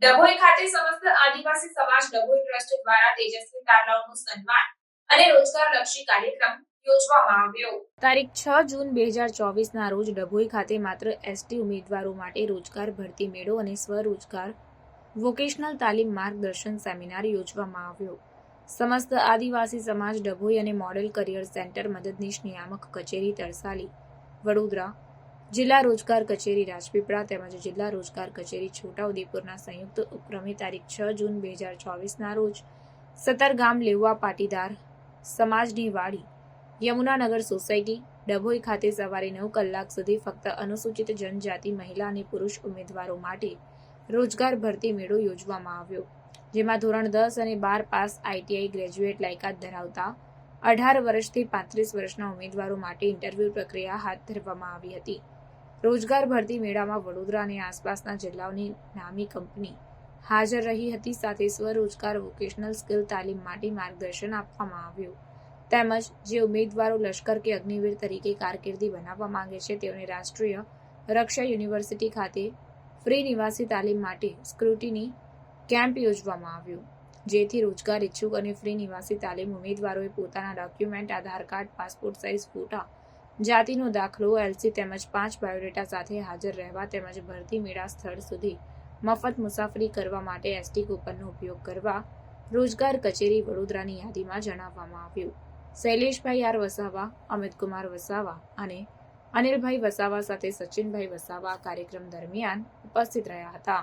ડભોઈ ખાતે સમસ્ત આદિવાસી સમાજ ડભોઈ ટ્રસ્ટ દ્વારા તેજસ્વી તારલાઓનું સન્માન અને રોજગારલક્ષી કાર્યક્રમ યોજવામાં આવ્યો. તારીખ 6 જૂન 2024 ના રોજ ડભોઈ ખાતે માત્ર એસટી ઉમેદવારો માટે રોજગાર ભરતી મેળો અને સ્વરોજગાર વોકેશનલ તાલીમ માર્ગદર્શન સેમિનાર યોજવામાં આવ્યો. સમસ્ત આદિવાસી સમાજ ડભોઈ અને મોડેલ કરિયર સેન્ટર મદદનીશ નિયામક કચેરી તરસાલી, વડોદરા, જિલ્લા રોજગાર કચેરી રાજપીપળા તેમજ જિલ્લા રોજગાર કચેરી છોટાઉદેપુરના સંયુક્ત ઉપક્રમે તારીખ 6 જૂન 2024 ના રોજ સતરગામ લેઉવા પાટીદાર સમાજની વાડી યમુનાનગર સોસાયટી ડભોઈ ખાતે સવારે 9 કલાક સુધી ફક્ત અનુસૂચિત જનજાતિ મહિલા અને પુરુષ ઉમેદવારો માટે રોજગાર ભરતી મેળો યોજવામાં આવ્યો, જેમાં ધોરણ 10 અને 12 પાસ આઈટીઆઈ ગ્રેજ્યુએટ લાયકાત ધરાવતા 18 વર્ષથી 35 વર્ષના ઉમેદવારો માટે ઇન્ટરવ્યૂ પ્રક્રિયા હાથ ધરવામાં આવી હતી. રોજગાર ભરતી મેળામાં વડોદરા અને આસપાસના જિલ્લાઓની નામી કંપની હાજર રહી હતી. સાથે સ્વરોજગાર વોકેશનલ સ્કિલ તાલીમ માટે માર્ગદર્શન આપવામાં આવ્યું તેમજ જે ઉમેદવારો લશ્કર કે અગ્નિવીર તરીકે કારકિર્દી બનાવવા માંગે છે તેઓને રાષ્ટ્રીય રક્ષા યુનિવર્સિટી ખાતે ફ્રી નિવાસી તાલીમ માટે સ્ક્રુટિની કેમ્પ યોજવામાં આવ્યું, જેથી રોજગાર ઇચ્છુક અને ફ્રી નિવાસી તાલીમ ઉમેદવારોએ પોતાના ડોક્યુમેન્ટ, આધાર કાર્ડ, પાસપોર્ટ સાઇઝ ફોટા, જાતિનો દાખલો, એલસી તેમજ 5 બાયોડેટા સાથે હાજર રહેવા તેમજ ભરતી મેળા સ્થળ સુધી મફત મુસાફરી કરવા માટે એસટી કૂપનનો ઉપયોગ કરવા રોજગાર કચેરી વડોદરાની યાદીમાં જણાવવામાં આવ્યું. શૈલેષભાઈ આર વસાવા, અમિતકુમાર વસાવા અને અનિલભાઈ વસાવા સાથે સચિનભાઈ વસાવા કાર્યક્રમ દરમિયાન ઉપસ્થિત રહ્યા હતા.